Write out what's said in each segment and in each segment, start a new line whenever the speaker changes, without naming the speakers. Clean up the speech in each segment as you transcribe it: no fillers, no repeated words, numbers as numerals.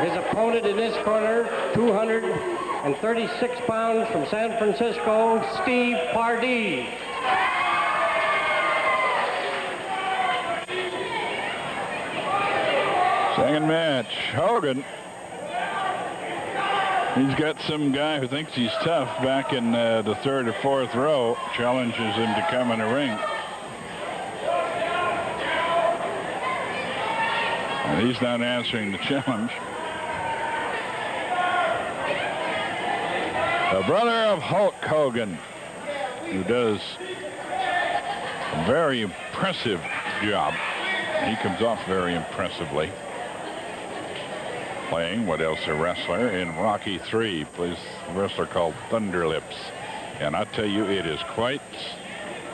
His opponent in this corner, 236 pounds from San Francisco, Steve Pardee.
Second match, Hogan. He's got some guy who thinks he's tough back in the third or fourth row, challenges him to come in the ring. And he's not answering the challenge. The brother of Hulk Hogan, who does a very impressive job. He comes off very impressively. Playing what else a wrestler in Rocky III, plays a wrestler called Thunderlips, and I tell you, it is quite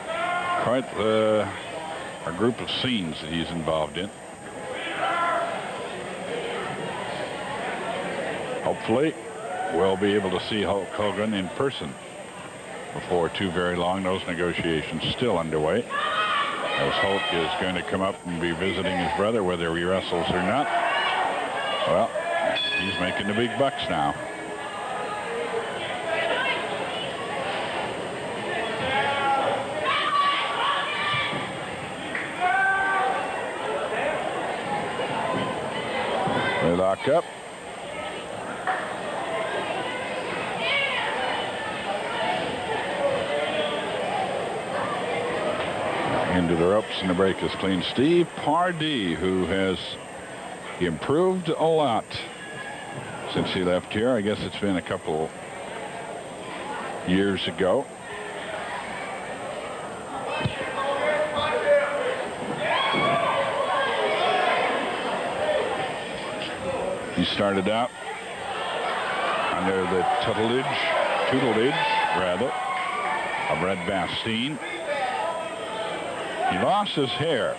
a group of scenes that he's involved in. Hopefully, we'll be able to see Hulk Hogan in person before too very long. Those negotiations still underway, as Hulk is going to come up and be visiting his brother, whether he wrestles or not. Well, he's making the big bucks now. They lock up. Into the ropes, and the break is clean. Steve Pardee, who has improved a lot since he left here. I guess it's been a couple years ago. He started out under the tutelage of Red Bastien. He lost his hair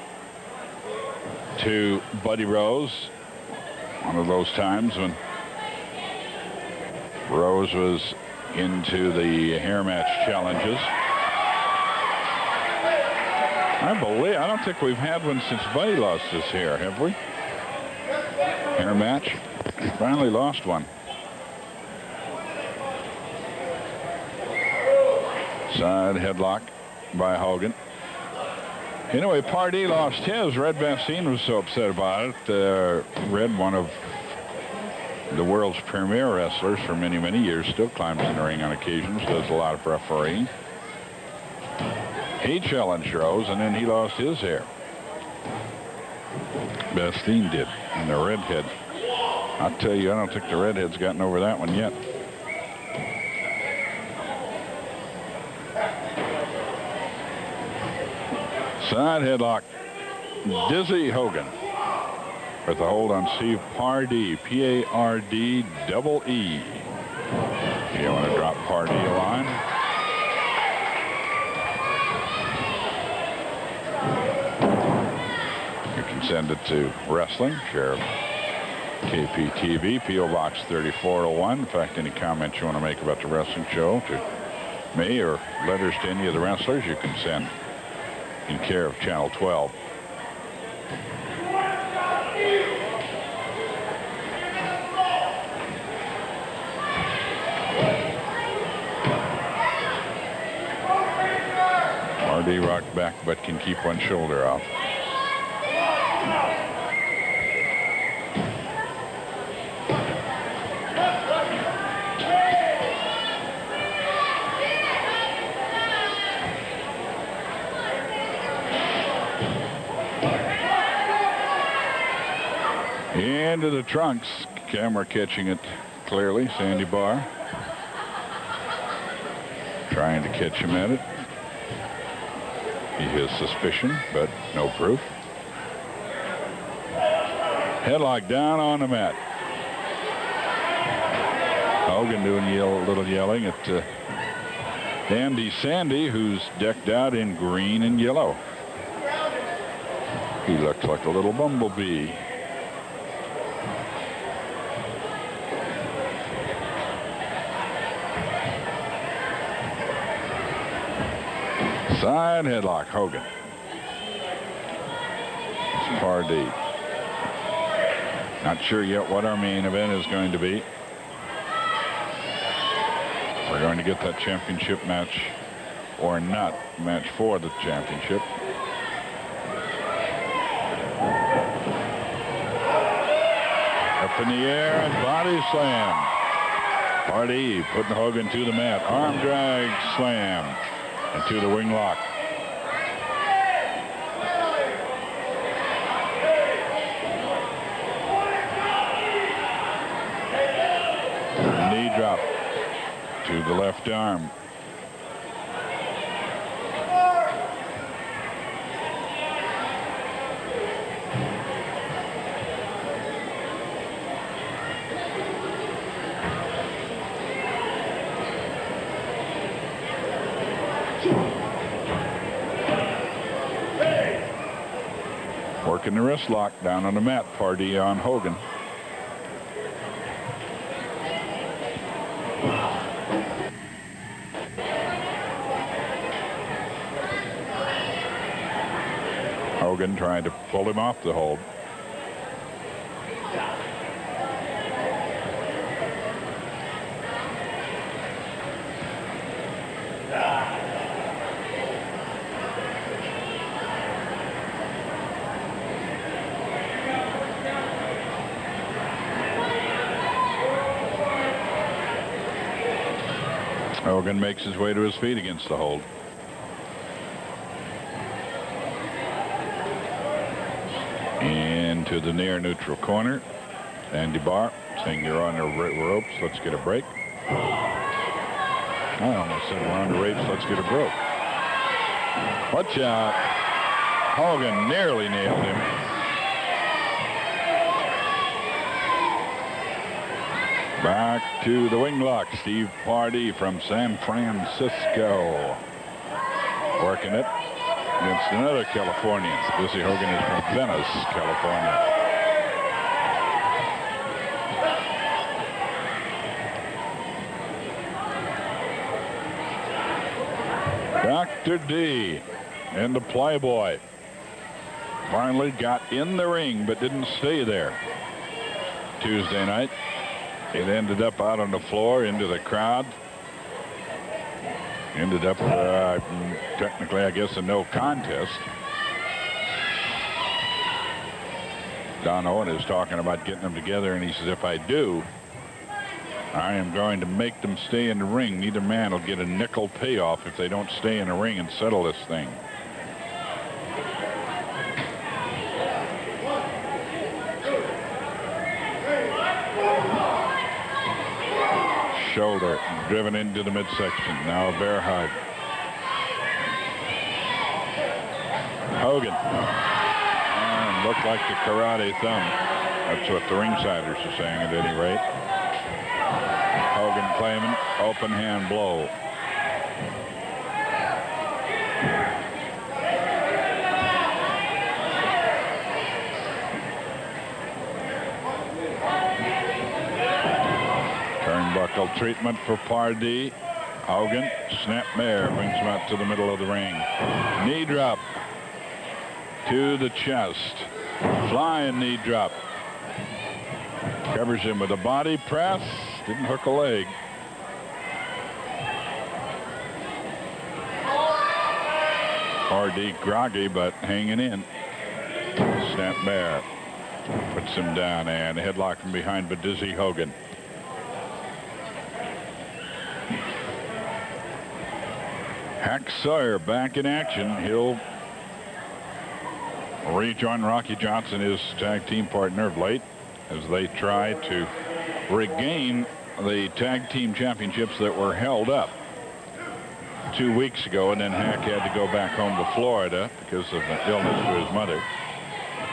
to Buddy Rose, one of those times when Rose was into the hair match challenges. I don't think we've had one since Buddy lost his hair, have we? Hair match. He finally lost one. Side headlock by Hogan. Anyway, Pardee lost his. Red Bastien was so upset about it. Red, one of the world's premier wrestlers for many, many years, still climbs in the ring on occasions, does a lot of refereeing. He challenged Rose, and then he lost his hair. Bastien did, and the redhead. I'll tell you, I don't think the redhead's gotten over that one yet. Side headlock. Dizzy Hogan with a hold on Steve Pardee. P-A-R-D-E-E. You want to drop Pardee a line? You can send it to Wrestling, share of KPTV, P.O. Box 3401. In fact, any comments you want to make about the wrestling show to me or letters to any of the wrestlers, you can send in care of Channel 12. Pardee rocked back but can keep one shoulder off. Into the trunks. Camera catching it clearly. Sandy Barr trying to catch him at it. He has suspicion, but no proof. Headlock down on the mat. Hogan doing a little yelling at Dandy Sandy, who's decked out in green and yellow. He looks like a little bumblebee. Side headlock, Hogan. It's Pardee. Not sure yet what our main event is going to be. We're going to get that championship match or not. Match for the championship. Up in the air and body slam. Pardee putting Hogan to the mat. Arm drag slam. And to the wing lock. Knee drop to the left arm. Working the wrist lock down on the mat. Pardee on Hogan. Hogan trying to pull him off the hold. Hogan makes his way to his feet against the hold. Into the near neutral corner. Andy Barr saying you're on the ropes. Let's get a break. I almost said we're on the ropes. Let's get a break. Watch out. Hogan nearly nailed him. Back to the wing lock. Steve Pardee from San Francisco. Working it against another Californian. Busy Hogan is from Venice, California. Dr. D and the Playboy finally got in the ring but didn't stay there. Tuesday night. It ended up out on the floor into the crowd. Ended up technically, I guess, a no contest. Don Owen is talking about getting them together, and he says, if I do, I am going to make them stay in the ring. Neither man will get a nickel payoff if they don't stay in the ring and settle this thing. Shoulder driven into the midsection. Now a bear hug. Hogan. And looked like the karate thumb. That's what the ringsiders are saying at any rate. Hogan claiming open hand blow. Turnbuckle treatment for Pardee. Hogan, snap mare, brings him out to the middle of the ring. Knee drop to the chest. Flying knee drop. Covers him with a body press. Didn't hook a leg. Pardee groggy, but hanging in. Snap mare. Puts him down, and a headlock from behind, but Dizzy Hogan. Hack Sawyer back in action. He'll rejoin Rocky Johnson, his tag team partner of late, as they try to regain the tag team championships that were held up 2 weeks ago, and then Hack had to go back home to Florida because of an illness to his mother.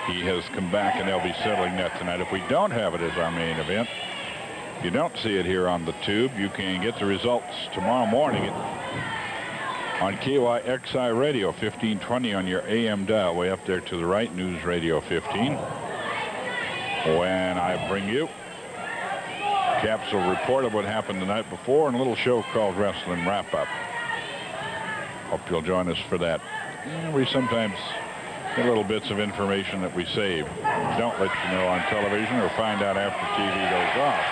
He has come back, and they'll be settling that tonight. If we don't have it as our main event, if you don't see it here on the tube, you can get the results tomorrow morning on KYXI Radio 1520 on your AM dial, way up there to the right, News Radio 15. When I bring you capsule report of what happened the night before and a little show called Wrestling Wrap Up. Hope you'll join us for that. We sometimes little bits of information that we save. Don't let you know on television or find out after TV goes off.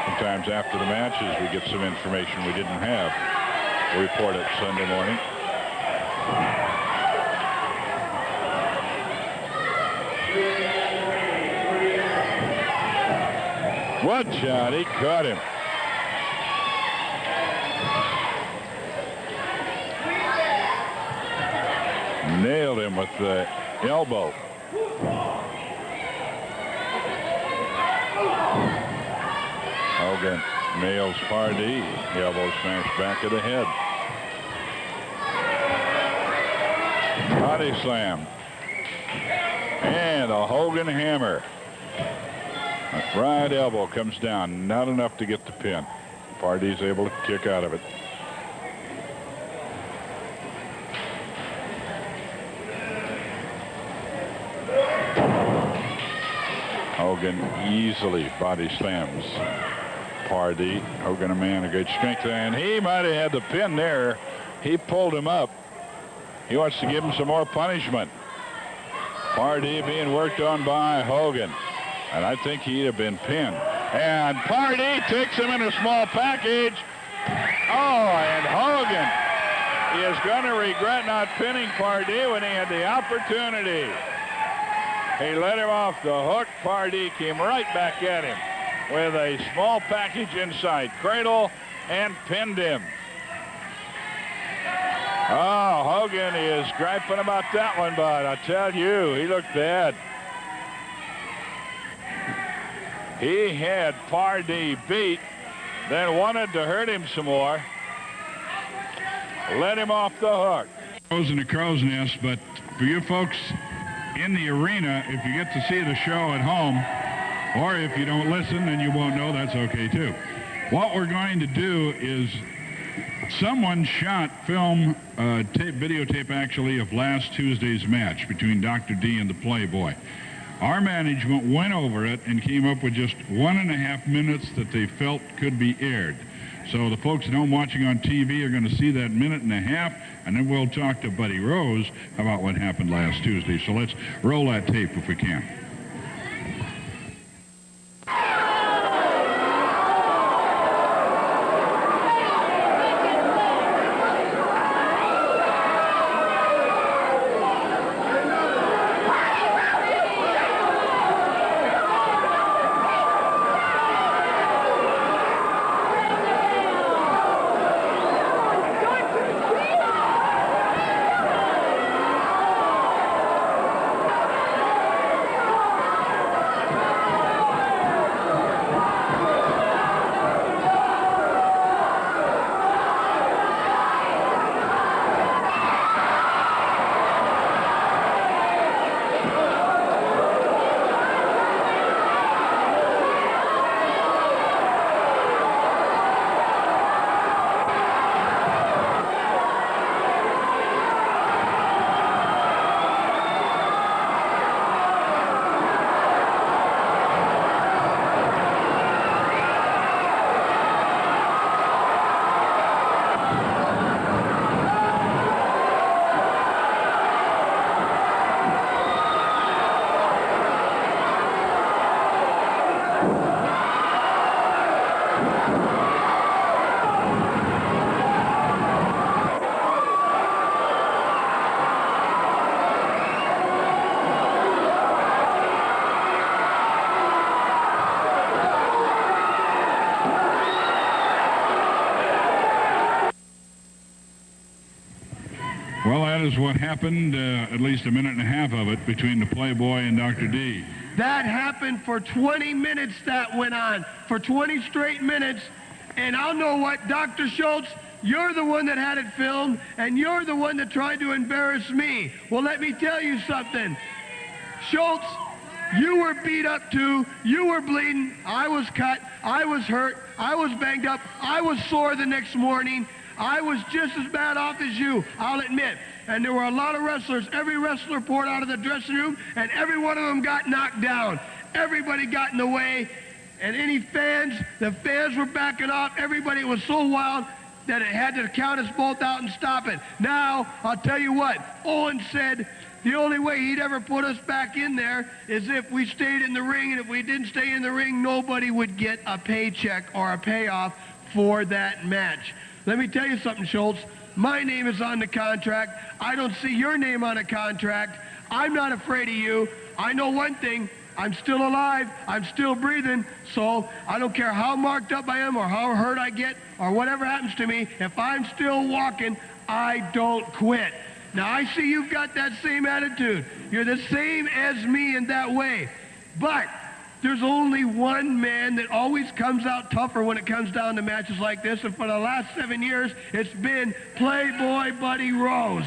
Sometimes after the matches we get some information we didn't have. We'll report it Sunday morning. What shot? He caught him. Nailed him with the elbow. Hogan nails Pardee. Elbow smash back of the head. Body slam. And a Hogan hammer. A right elbow comes down. Not enough to get the pin. Pardee's able to kick out of it. Hogan easily body slams Pardee. Hogan, a man of good strength, and he might have had the pin there. He pulled him up. He wants to give him some more punishment. Pardee being worked on by Hogan, and I think he'd have been pinned. And Pardee takes him in a small package. Oh, and Hogan is going to regret not pinning Pardee when he had the opportunity. He let him off the hook. Pardee came right back at him with a small package inside. Cradle and pinned him. Oh, Hogan is griping about that one, but I tell you, he looked bad. He had Pardee beat, then wanted to hurt him some more. Let him off the hook.
Goes in a crow's nest, but for you folks in the arena, if you get to see the show at home, or if you don't listen and you won't know, that's okay too. What we're going to do is someone shot film, videotape actually, of last Tuesday's match between Dr. D and the Playboy. Our management went over it and came up with just 1.5 minutes that they felt could be aired. So the folks at home watching on TV are going to see that 1.5 minutes, and then we'll talk to Buddy Rose about what happened last Tuesday. So let's roll that tape if we can. Well, that is what happened, at least 1.5 minutes of it, between the Playboy and Dr. D.
That happened for 20 minutes. That went on for 20 straight minutes. And I'll know what, Dr. Schultz, you're the one that had it filmed, and you're the one that tried to embarrass me. Well, let me tell you something. Schultz, you were beat up too. You were bleeding. I was cut. I was hurt. I was banged up. I was sore the next morning. I was just as bad off as you, I'll admit. And there were a lot of wrestlers. Every wrestler poured out of the dressing room, and every one of them got knocked down. Everybody got in the way. And any fans, the fans were backing off. Everybody was so wild. that it had to count us both out and stop it. Now, I'll tell you what, Owen said the only way he'd ever put us back in there is if we stayed in the ring, and if we didn't stay in the ring, nobody would get a paycheck or a payoff for that match. Let me tell you something, Schultz. My name is on the contract. I don't see your name on a contract. I'm not afraid of you. I know one thing. I'm still alive. I'm still breathing. So I don't care how marked up I am or how hurt I get or whatever happens to me. If I'm still walking, I don't quit. Now, I see you've got that same attitude. You're the same as me in that way. But there's only one man that always comes out tougher when it comes down to matches like this. And for the last 7 years, it's been Playboy Buddy Rose.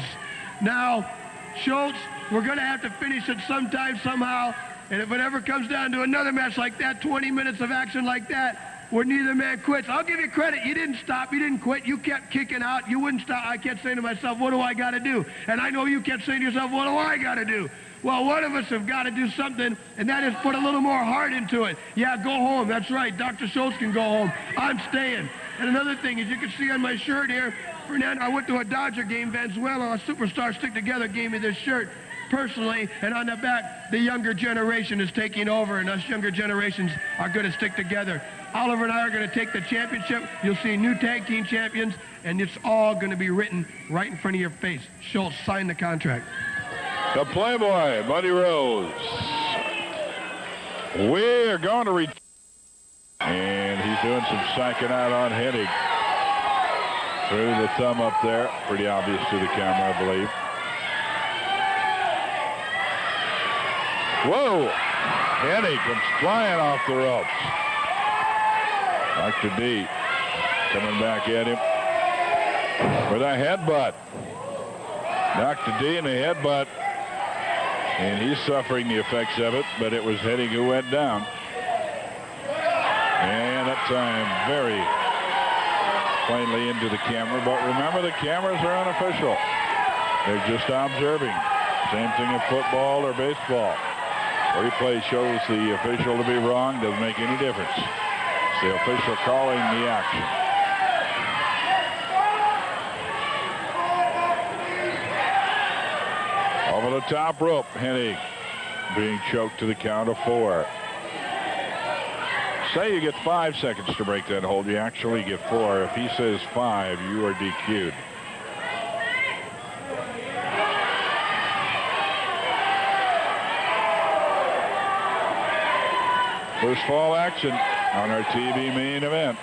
Now, Schultz, we're going to have to finish it sometime, somehow. And if it ever comes down to another match like that, 20 minutes of action like that, where neither man quits, I'll give you credit. You didn't stop. You didn't quit. You kept kicking out. You wouldn't stop. I kept saying to myself, what do I got to do? And I know you kept saying to yourself, what do I got to do? Well, one of us have got to do something, and that is put a little more heart into it. Yeah, go home. That's right. Dr. Schultz can go home. I'm staying. And another thing, as you can see on my shirt here, Fernando, I went to a Dodger game. Venezuela, a superstar Stick Together, gave me this shirt personally, and on the back, the younger generation is taking over, and us younger generations are going to stick together. Oliver and I are going to take the championship. You'll see new tag team champions, and it's all going to be written right in front of your face. Schultz, sign the contract.
The Playboy, Buddy Rose. We're going to reach. And he's doing some psyching out on Hennig. Through the thumb up there. Pretty obvious to the camera, I believe. Whoa! Hennig comes flying off the ropes. Dr. D coming back at him with a headbutt. Dr. D in the headbutt. And he's suffering the effects of it, but it was Hennig who went down. And that time very plainly into the camera. But remember, the cameras are unofficial. They're just observing. Same thing in football or baseball. Replay shows the official to be wrong. Doesn't make any difference. It's the official calling the action. Over the top rope, Hennig being choked to the count of 4. Say you get 5 seconds to break that hold. You actually get 4. If he says 5, you are DQ'd. First fall action on our TV main event.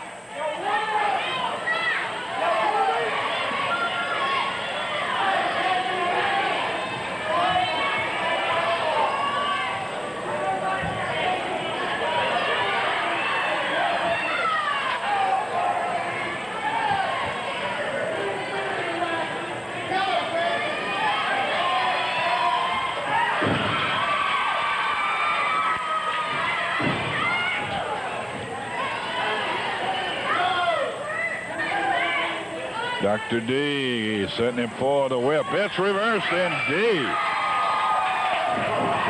Dr. D setting him for the whip. It's reversed, and D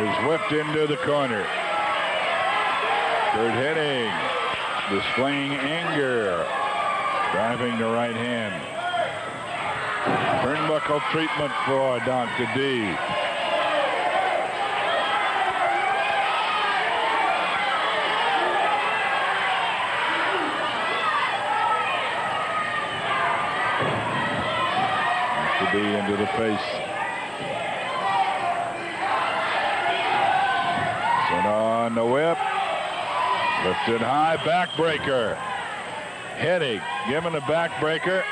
is whipped into the corner. Curt Hennig displaying anger, driving the right hand. Turnbuckle treatment for Dr. D. Into the face. Sent on the whip. Lifted high, backbreaker. Hennig given a backbreaker.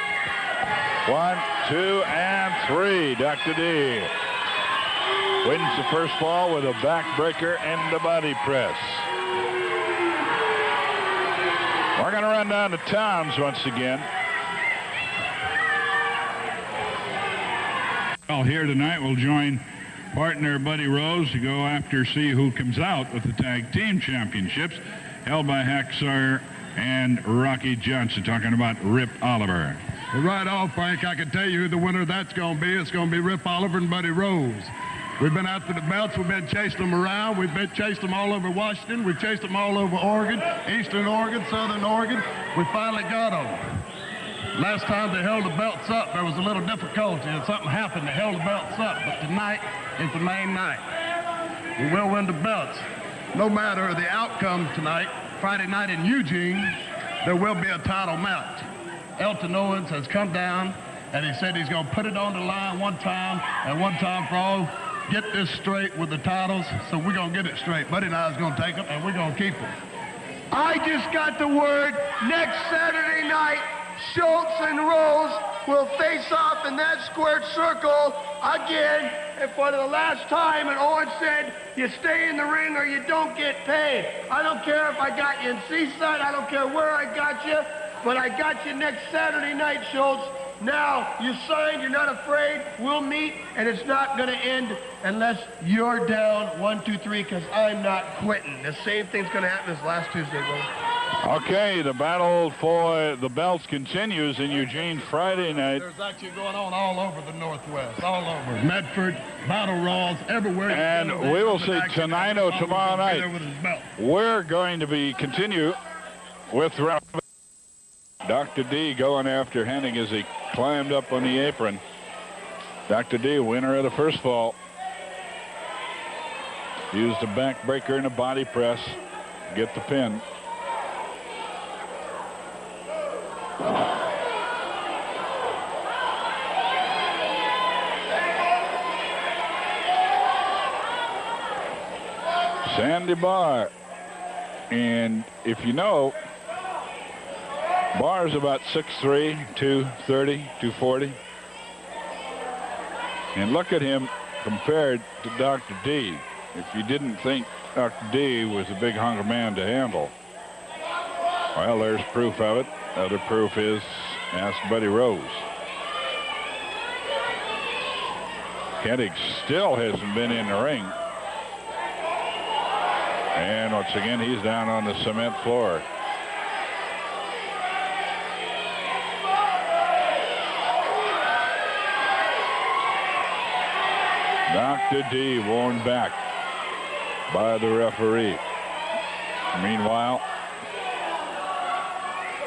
1, 2, and 3. Dr. D wins the first fall with a backbreaker and a body press. We're going to run down to Towns once again.
Well, here tonight we'll join partner Buddy Rose to go after see who comes out with the tag team championships held by Hacksaw and Rocky Johnson, talking about Rip Oliver.
Well, right off, Frank, I can tell you who the winner of that's going to be. It's going to be Rip Oliver and Buddy Rose. We've been after the belts. We've been chasing them around. We've been chasing them all over Washington. We've chased them all over Oregon, Eastern Oregon, Southern Oregon. We finally got them. Last time they held the belts up, there was a little difficulty and something happened. They held the belts up, but tonight is the main night. We will win the belts. No matter the outcome tonight, Friday night in Eugene, there will be a title match. Elton Owens has come down and he said he's going to put it on the line one time and one time for all. Get this straight with the titles, so we're going to get it straight. Buddy and I is going to take them, and we're going to keep them.
I just got the word next Saturday night, Schultz and Rose will face off in that squared circle again and for the last time. And Owens said, you stay in the ring or you don't get paid. I don't care if I got you in Seaside. I don't care where I got you, but I got you next Saturday night, Schultz. Now, you signed, you're not afraid, we'll meet, and it's not going to end unless you're down 1, 2, 3, because I'm not quitting. The same thing's going to happen as last Tuesday, brother.
Okay, the battle for the belts continues in Eugene Friday night.
There's actually going on all over the Northwest, all over. Medford, Battle Royals, everywhere.
And we will see Tenino tomorrow night. We're going to continue with Dr. D going after Hennig as he climbed up on the apron. Dr. D, winner of the first fall. Used a backbreaker and a body press to get the pin. Sandy Barr. And if you know, Barr's about 6'3", 230, 240. And look at him compared to Dr. D. If you didn't think Dr. D was a big hunk of man to handle. Well, there's proof of it. Other proof is, ask Buddy Rose. Hennig still hasn't been in the ring. And once again, he's down on the cement floor. Dr. D worn back by the referee. Meanwhile,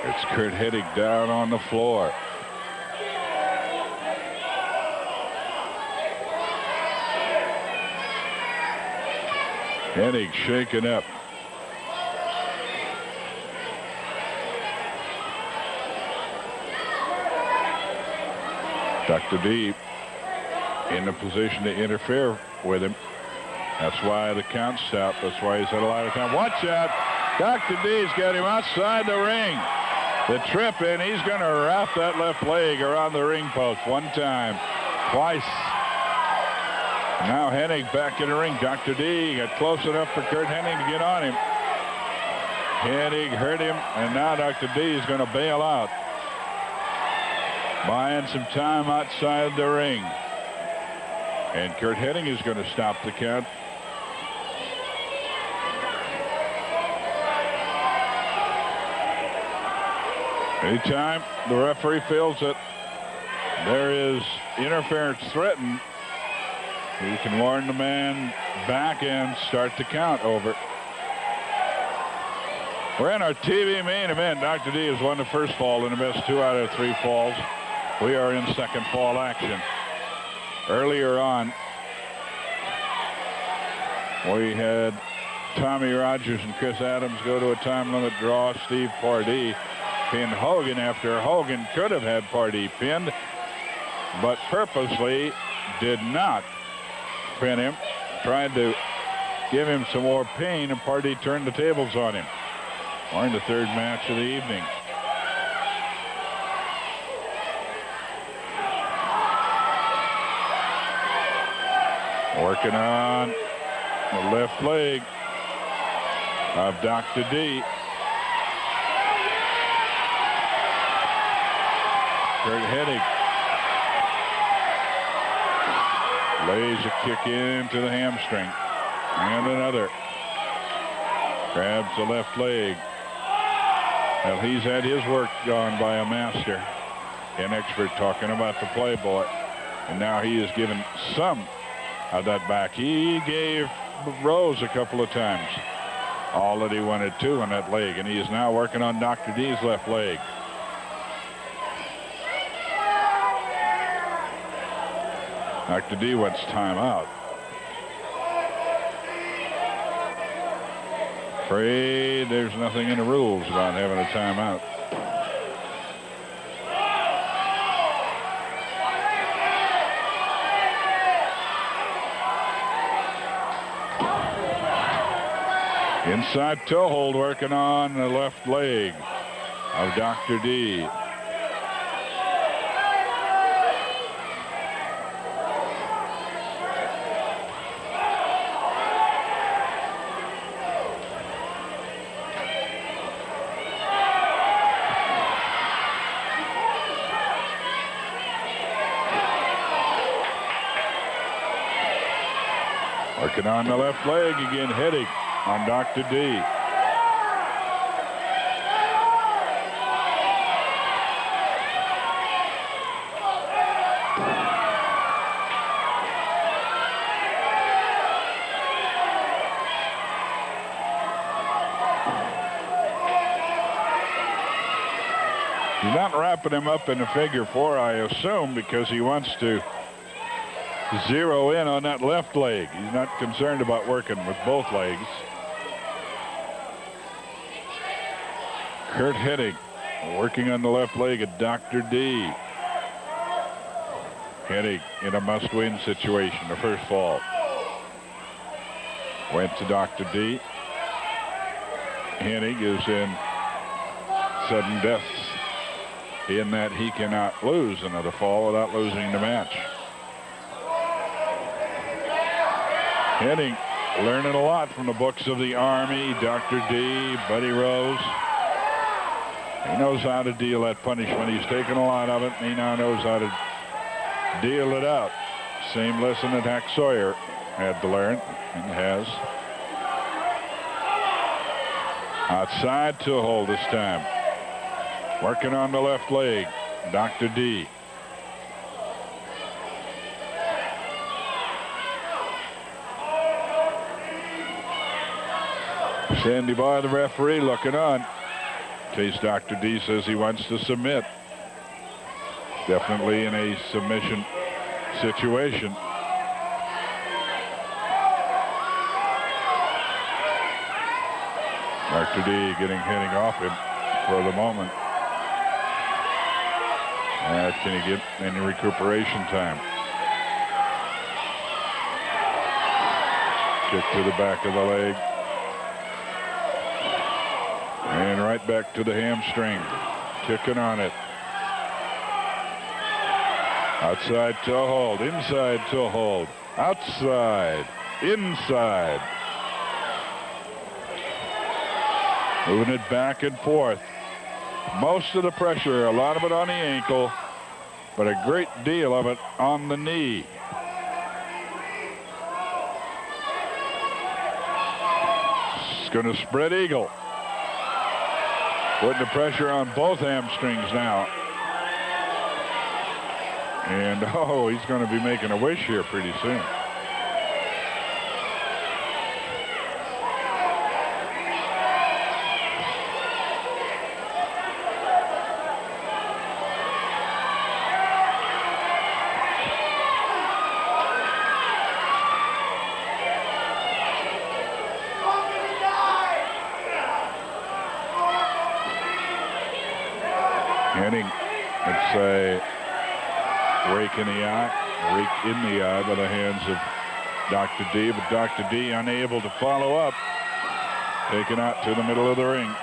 it's Curt Hennig down on the floor. Hennig shaken up. Dr. D in the position to interfere with him. That's why the count stopped. That's why he's had a lot of time. Watch out. Dr. D's got him outside the ring. The trip in. He's going to wrap that left leg around the ring post one time, twice. Now Hennig back in the ring. Dr. D got close enough for Curt Hennig to get on him. Hennig hurt him, and now Dr. D is going to bail out. Buying some time outside the ring. And Curt Hennig is going to stop the count. Anytime the referee feels that there is interference threatened, he can warn the man back and start the count over. We're in our TV main event. Dr. D has won the first fall in the best 2 out of 3 falls. We are in second fall action. Earlier on, we had Tommy Rogers and Chris Adams go to a time limit draw. Steve Pardee pinned Hogan after Hogan could have had Pardee pinned, but purposely did not pin him. Tried to give him some more pain, and Pardee turned the tables on him. We're in the third match of the evening. Working on the left leg of Dr. D. Curt Hennig lays a kick into the hamstring. And another. Grabs the left leg. Well, he's had his work done by a master. An expert talking about the Playboy. And now he is given some of that back. He gave Rose a couple of times all that he wanted to on that leg, and he is now working on Dr. D's left leg. Dr. D wants timeout. Afraid there's nothing in the rules about having a timeout. Inside toe hold working on the left leg of Dr. D. Working on the left leg again, Hennig on Dr. D. He's not wrapping him up in a figure four, I assume, because he wants to zero in on that left leg. He's not concerned about working with both legs. Curt Hennig working on the left leg of Dr. D. Hennig in a must-win situation, the first fall. Went to Dr. D. Hennig is in sudden death in that he cannot lose another fall without losing the match. Hennig learning a lot from the books of the Army, Dr. D, Buddy Rose. He knows how to deal that punishment. He's taken a lot of it, and he now knows how to deal it out. Same lesson that Hack Sawyer had to learn, and has. Outside to hold this time. Working on the left leg, Dr. D. Sandy Barr, the referee, looking on. In case Dr. D says he wants to submit. Definitely in a submission situation. Dr. D getting Hennig off him for the moment. Can he get any recuperation time? Kick to the back of the leg. And right back to the hamstring. Kicking on it. Outside toe hold. Inside toe hold. Outside. Inside. Moving it back and forth. Most of the pressure, a lot of it on the ankle, but a great deal of it on the knee. It's going to spread eagle. Putting the pressure on both hamstrings now. And, oh, he's going to be making a wish here pretty soon. Hennig, it's a rake in the eye by the hands of Dr. D, but Dr. D unable to follow up. Taken out to the middle of the ring.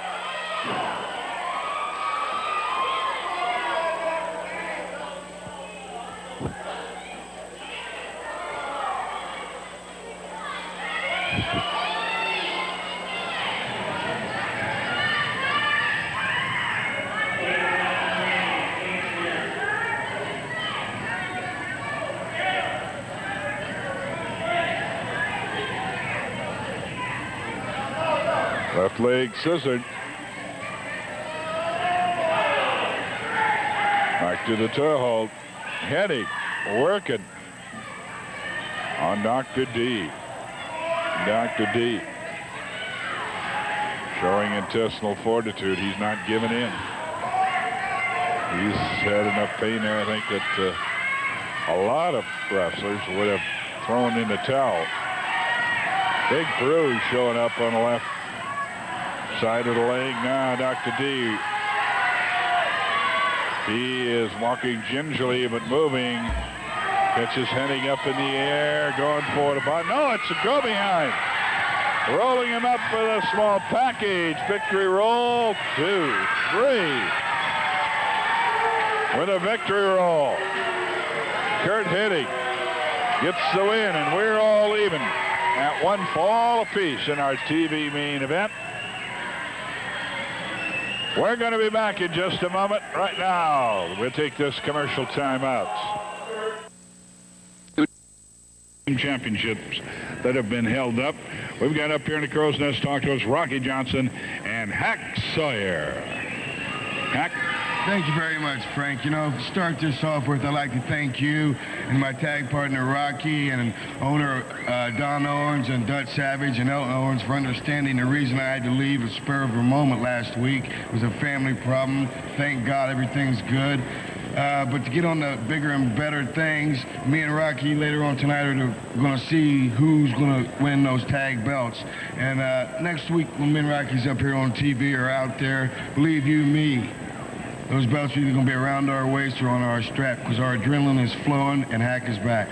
Left leg scissored. Back to the toe hold. Hennig working on Dr. D. Dr. D showing intestinal fortitude. He's not giving in. He's had enough pain there, I think, that a lot of wrestlers would have thrown in the towel. Big bruise showing up on the left side of the leg. Now Dr. D. He is walking gingerly but moving. Pitches heading up in the air, going for the bottom. No, it's a go behind. Rolling him up with a small package. Victory roll, 2, 3. With a victory roll. Curt Hennig gets the win, and we're all even at 1 fall apiece in our TV main event. We're going to be back in just a moment. Right now, we'll take this commercial timeout.
Championships that have been held up. We've got up here in the Crow's Nest talk to us Rocky Johnson and Hack Sawyer. Hack.
Thank you very much, Frank. You know, to start this off with, I'd like to thank you and my tag partner, Rocky, and owner Don Owens and Dutch Savage and Elton Owens for understanding the reason I had to leave a spur of a moment last week. It was a family problem. Thank God everything's good. But to get on the bigger and better things, me and Rocky later on tonight are going to see who's going to win those tag belts. And next week when me and Rocky's up here on TV or out there, believe you me, those belts are either going to be around our waist or on our strap because our adrenaline is flowing and Hack is back.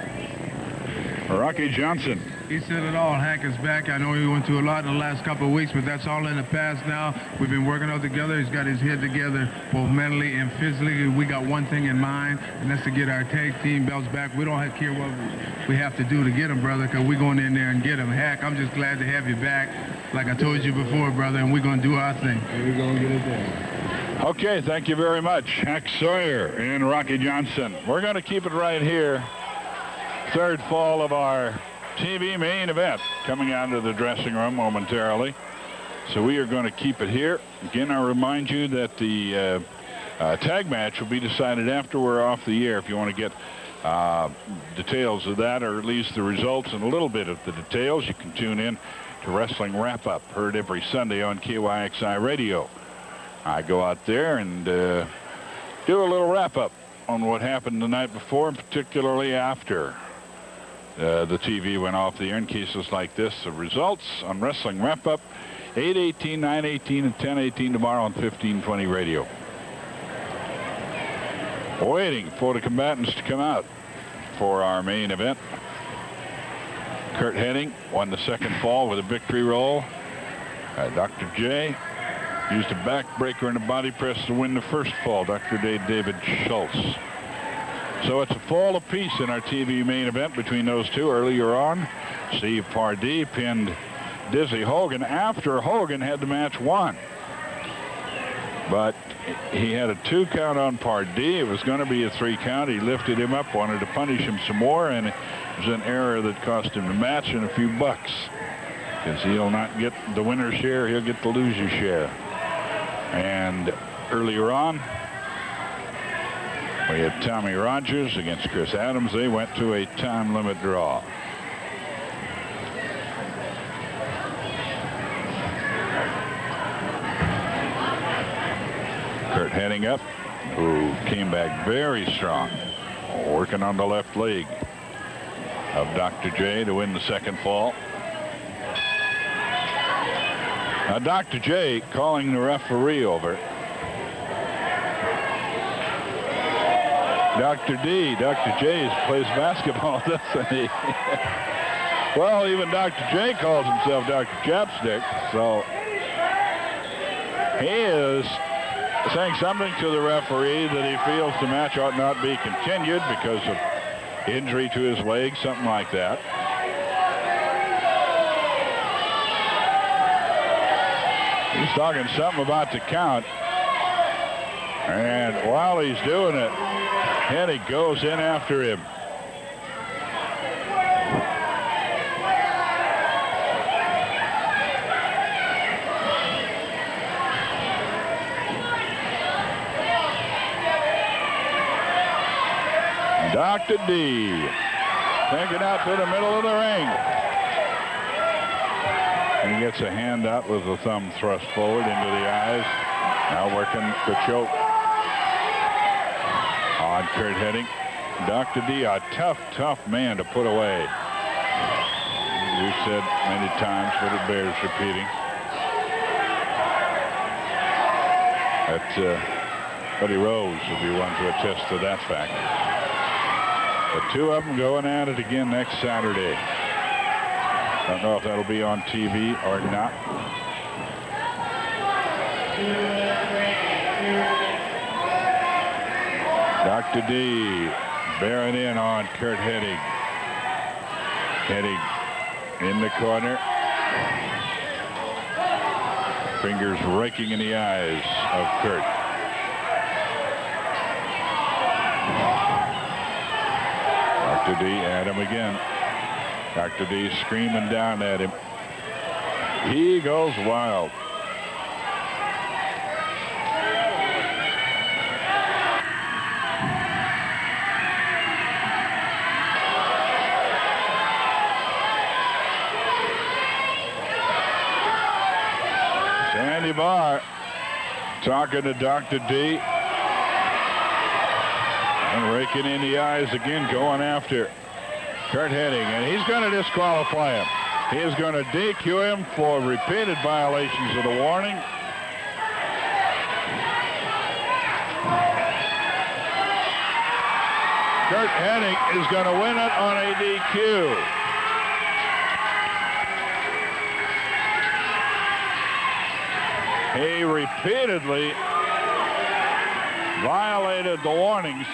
Rocky Johnson.
He said it all. Hack is back. I know he went through a lot in the last couple of weeks, but that's all in the past now. We've been working out together. He's got his head together, both mentally and physically. We got one thing in mind, and that's to get our tag team belts back. We don't care what we have to do to get them, brother, because we're going in there and get them. Hack, I'm just glad to have you back, like I told you before, brother, and we're going to do our thing.
We're going to get it done.
Okay, thank you very much, Hack Sawyer and Rocky Johnson. We're going to keep it right here. Third fall of our TV main event coming out of the dressing room momentarily. So we are going to keep it here. Again, I remind you that the tag match will be decided after we're off the air. If you want to get details of that, or at least the results and a little bit of the details, you can tune in to Wrestling Wrap-Up, heard every Sunday on KYXI Radio. I go out there and do a little wrap-up on what happened the night before, and particularly after the TV went off the air in cases like this. The results on Wrestling Wrap-Up, 8:18, 9:18, and 10:18 tomorrow on 1520 Radio. Waiting for the combatants to come out for our main event. Curt Hennig won the second fall with a victory roll. Dr. J used a backbreaker and a body press to win the first fall. Dr. David Schultz. So it's a fall apiece in our TV main event between those two. Earlier on, Steve Pardee pinned Dizzy Hogan after Hogan had the match won. But he had a 2 count on Pardee. It was going to be a 3 count. He lifted him up, wanted to punish him some more, and it was an error that cost him the match and a few bucks. Because he'll not get the winner's share, he'll get the loser's share. And earlier on, we had Tommy Rogers against Chris Adams. They went to a time limit draw. Curt Hennig up, who came back very strong, working on the left leg of Dr. J to win the second fall. Now Dr. J calling the referee over. Dr. J plays basketball, doesn't he? Well, even Dr. J calls himself Dr. Chapstick, so he is saying something to the referee that he feels the match ought not be continued because of injury to his leg, something like that. He's talking something about the count. And while he's doing it, Hennig goes in after him. Dr. D taking out to the middle of the ring. He gets a hand out with the thumb thrust forward into the eyes. Now working the choke on Curt Hennig. Dr. D, a tough, tough man to put away. We've said many times, but it bears repeating. That Buddy Rose will be one to attest to that fact. The two of them going at it again next Saturday. Don't know if that'll be on TV or not. Dr. D bearing in on Curt Hennig. Hennig in the corner. Fingers raking in the eyes of Curt. Dr. D at him again. Dr. D screaming down at him. He goes wild. Sandy Barr talking to Dr. D. And raking in the eyes again, going after Curt Hennig, and he's going to disqualify him. He is going to DQ him for repeated violations of the warning. Curt Hennig is going to win it on a DQ. He repeatedly violated the warnings.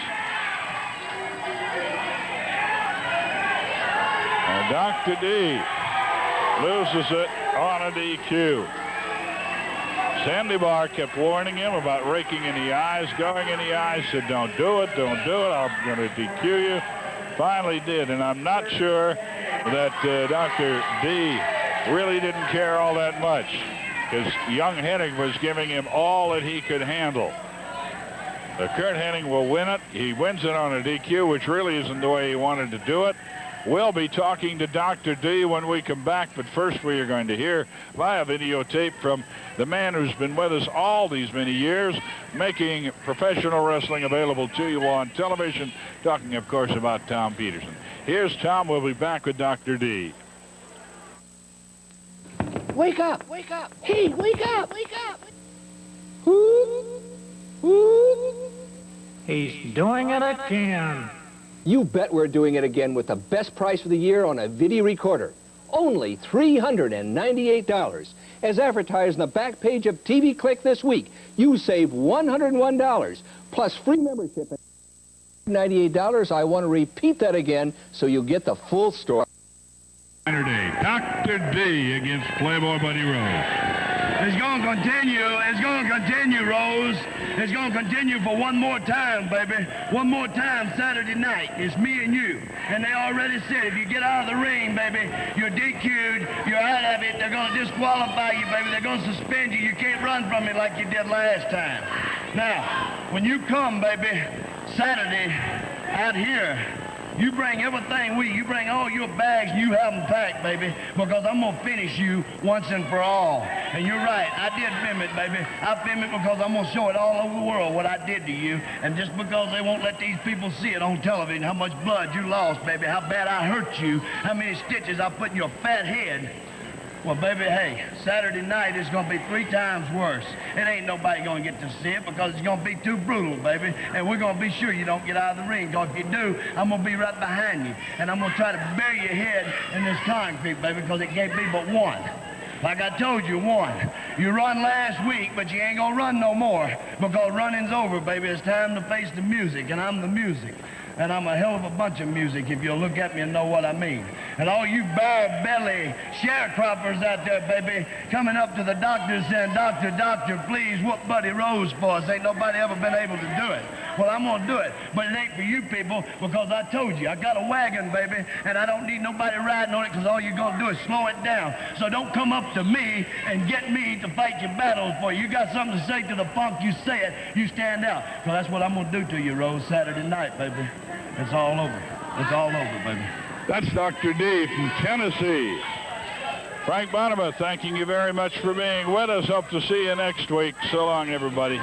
And Dr. D loses it on a DQ. Sandy Barr kept warning him about raking in the eyes, going in the eyes, said, don't do it, I'm going to DQ you. Finally did, and I'm not sure that Dr. D really didn't care all that much, because young Hennig was giving him all that he could handle. Curt Hennig will win it. He wins it on a DQ, which really isn't the way he wanted to do it. We'll be talking to Dr. D when we come back, but first we are going to hear via videotape from the man who's been with us all these many years, making professional wrestling available to you on television, talking, of course, about Tom Peterson. Here's Tom. We'll be back with Dr. D.
Wake up! Wake up! Hey, wake up! Wake up! Who?
He's doing it again.
You bet we're doing it again with the best price of the year on a video recorder. Only $398. As advertised on the back page of TV Click this week, you save $101 plus free membership. $98. I want to repeat that again so you get the full story.
Saturday, Dr. D against Playboy Buddy Rose.
It's going to continue. It's going to continue, Rose. It's going to continue for one more time, baby. One more time Saturday night. It's me and you. And they already said if you get out of the ring, baby, you're DQ'd. You're out of it. They're going to disqualify you, baby. They're going to suspend you. You can't run from it like you did last time. Now, when you come, baby, Saturday out here, you bring everything you bring all your bags, you have them packed, baby, because I'm going to finish you once and for all. And you're right, I did film it, baby. I filmed it because I'm going to show it all over the world what I did to you. And just because they won't let these people see it on television, how much blood you lost, baby, how bad I hurt you, how many stitches I put in your fat head. Well, baby, hey, Saturday night is going to be 3 times worse. It ain't nobody going to get to see it because it's going to be too brutal, baby. And we're going to be sure you don't get out of the ring, because if you do, I'm going to be right behind you. And I'm going to try to bury your head in this concrete, baby, because it can't be but one. Like I told you, one. You run last week, but you ain't going to run no more, because running's over, baby. It's time to face the music, and I'm the music. And I'm a hell of a bunch of music if you'll look at me and know what I mean. And all you bare-belly sharecroppers out there, baby, coming up to the doctor saying, Doctor, doctor, please whoop Buddy Rose for us. Ain't nobody ever been able to do it. Well, I'm going to do it, but it ain't for you people, because I told you, I got a wagon, baby, and I don't need nobody riding on it, because all you're going to do is slow it down. So don't come up to me and get me to fight your battles for you. You got something to say to the punk, you say it, you stand out. Because that's what I'm going to do to you, Rose, Saturday night, baby. It's all over. It's all over, baby.
That's Dr. D from Tennessee. Frank Bonema, thanking you very much for being with us. Hope to see you next week. So long, everybody.